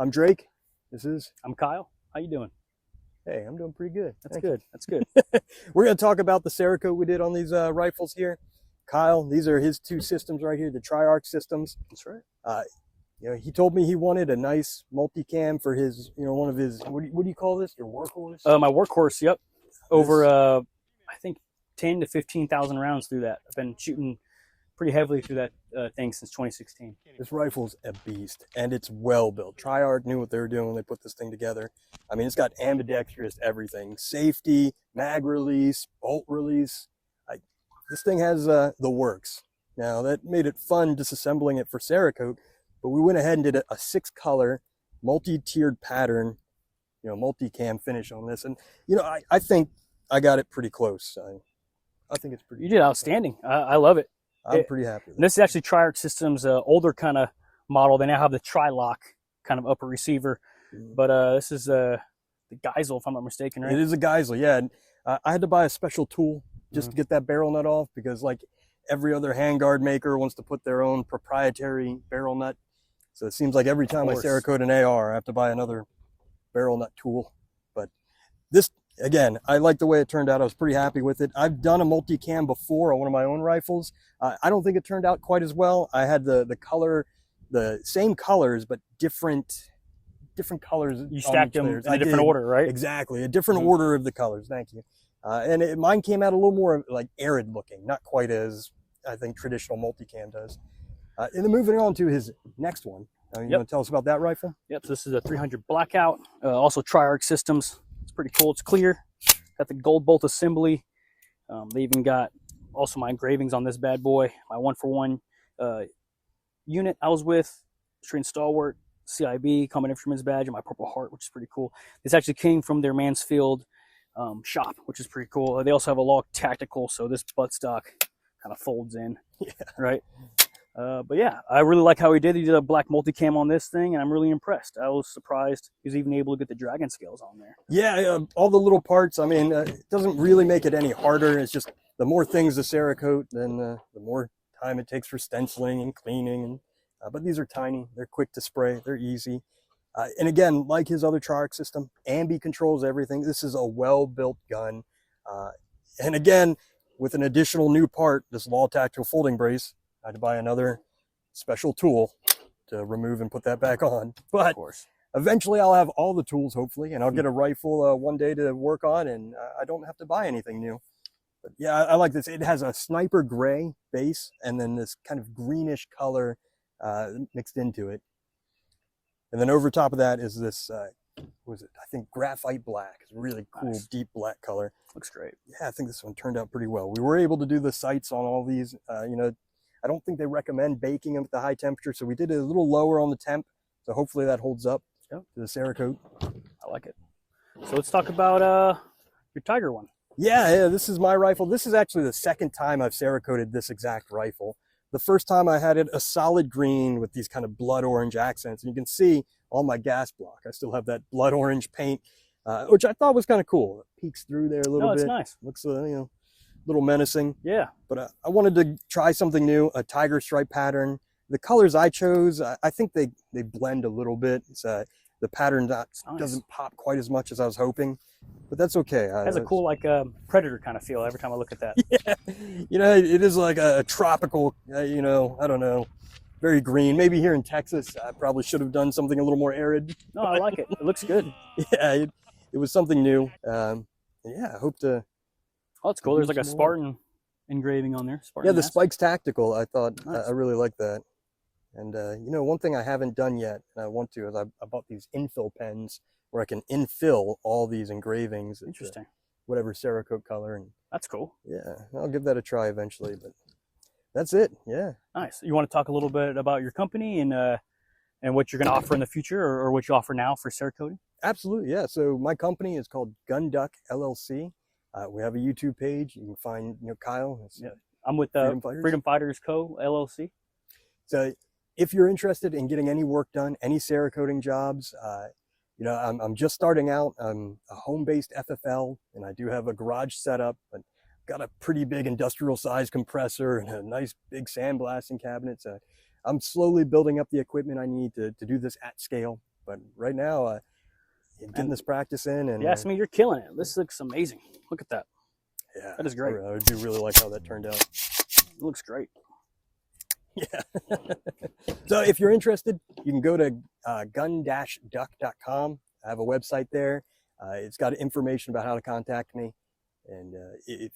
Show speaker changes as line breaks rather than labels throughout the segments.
I'm Drake.
I'm Kyle. How you doing?
Hey, I'm doing pretty good.
That's good. That's good.
We're going to talk about the Cerakote we did on these rifles here. Kyle, these are his two systems right here, the Tri-Arc systems.
That's right.
He told me he wanted a nice multicam for his, one of his, what do you call this? Your workhorse?
My workhorse, yep. Over, I think 10 to 15,000 rounds through that. I've been shooting pretty heavily through that thing since 2016.
This rifle's a beast, and it's well built. Tri-Arc knew what they were doing when they put this thing together. I mean, it's got ambidextrous everything. Safety, mag release, bolt release. This thing has the works. Now, that made it fun disassembling it for Cerakote, but we went ahead and did a 6-color, multi-tiered pattern, multi-cam finish on this. And, I think I got it pretty close. I think it's pretty.
You did outstanding. I love it.
I'm pretty happy with it.
This is actually Tri-Arc Systems' older kind of model. They now have the Tri-Lock kind of upper receiver. But this is the Geisel, if I'm not mistaken, right?
It is a Geisel, yeah. And, I had to buy a special tool just to get that barrel nut off, because like every other handguard maker wants to put their own proprietary barrel nut. So it seems like every time I Cerakote an AR, I have to buy another barrel nut tool. But this, again, I like the way it turned out. I was pretty happy with it. I've done a multicam before on one of my own rifles. I don't think it turned out quite as well. I had the same colors, but different colors.
You stacked them in a different order, right?
Exactly, a different order of the colors. Thank you. And mine came out a little more like arid looking, not quite as I think traditional multicam does. And then moving on to his next one. You want to tell us about that rifle?
Yep. So this is a 300 Blackout, also Tri-Arc Systems. It's pretty cool. It's clear. Got the gold bolt assembly. They even got also my engravings on this bad boy. My 1-for-1 unit I was with, Trained Stalwart, CIB, Combat Infantryman's badge, and my Purple Heart, which is pretty cool. This actually came from their Mansfield shop, which is pretty cool. They also have a log tactical, so this buttstock kind of folds in, right? But yeah, I really like how he did. He did a black multicam on this thing, and I'm really impressed. I was surprised he was even able to get the dragon scales on there.
Yeah, all the little parts. I mean, it doesn't really make it any harder. It's just the more things the Cerakote, then the more time it takes for stenciling and cleaning. But these are tiny. They're quick to spray. They're easy. And again, like his other Tri-Arc system, ambi controls everything. This is a well-built gun. And again, with an additional new part, this Law Tactical folding brace, I had to buy another special tool to remove and put that back on. But of course, eventually I'll have all the tools, hopefully, and I'll get a rifle one day to work on, and I don't have to buy anything new. But yeah, I like this. It has a sniper gray base and then this kind of greenish color mixed into it. And then over top of that is this, what is it? I think graphite black. It's a really cool, deep black color.
Looks great.
Yeah, I think this one turned out pretty well. We were able to do the sights on all these. I don't think they recommend baking them at the high temperature, so we did it a little lower on the temp. So hopefully that holds up to the Cerakote.
I like it. So let's talk about your Tiger one.
Yeah, this is my rifle. This is actually the second time I've Cerakoted this exact rifle. The first time I had it a solid green with these kind of blood orange accents. And you can see on my gas block, I still have that blood orange paint, which I thought was kind of cool. It peeks through there a little bit.
It's nice.
Looks, little menacing.
Yeah.
But I wanted to try something new, a tiger stripe pattern. The colors I chose, I think they blend a little bit. It's, the pattern doesn't pop quite as much as I was hoping, but that's okay.
It has a cool, like, Predator kind of feel every time I look at that.
Yeah. It is like a tropical, I don't know, very green. Maybe here in Texas, I probably should have done something a little more arid.
No, I like it. It looks good.
Yeah, it was something new. Yeah, I hope to.
Oh, it's cool. There's like a Spartan engraving on there.
Spartan the Spikes Tactical. I thought nice. I really like that. And one thing I haven't done yet, and I want to, is I bought these infill pens where I can infill all these engravings.
Interesting.
Whatever Cerakote color. And
that's cool.
Yeah, I'll give that a try eventually. But that's it. Yeah.
Nice. You want to talk a little bit about your company and what you're going to offer in the future, or what you offer now for Cerakote?
Absolutely. Yeah. So my company is called Gun Duck LLC. We have a YouTube page. You can find, Kyle.
I'm with Freedom Fighters Co. LLC.
So if you're interested in getting any work done, any Cerakoting jobs, I'm just starting out. I'm a home-based FFL, and I do have a garage setup, but got a pretty big industrial size compressor and a nice big sandblasting cabinet. So I'm slowly building up the equipment I need to do this at scale. But right now, getting this practice in, and
yes, I mean, you're killing it. This looks amazing. Look at that.
yeah,
That is great.
I do really like how that turned out.
It looks great.
Yeah. So if you're interested, you can go to gun-duck.com. I have a website there. It's got information about how to contact me. And if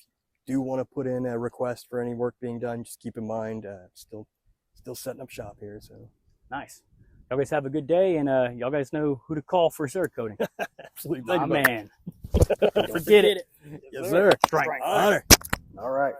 you do want to put in a request for any work being done, just keep in mind, still setting up shop here. So
Nice. Y'all guys have a good day, and y'all guys know who to call for Cerakoting.
absolutely.
My man. Forget it.
Yes, sir.
Strength.
Honor.
All right.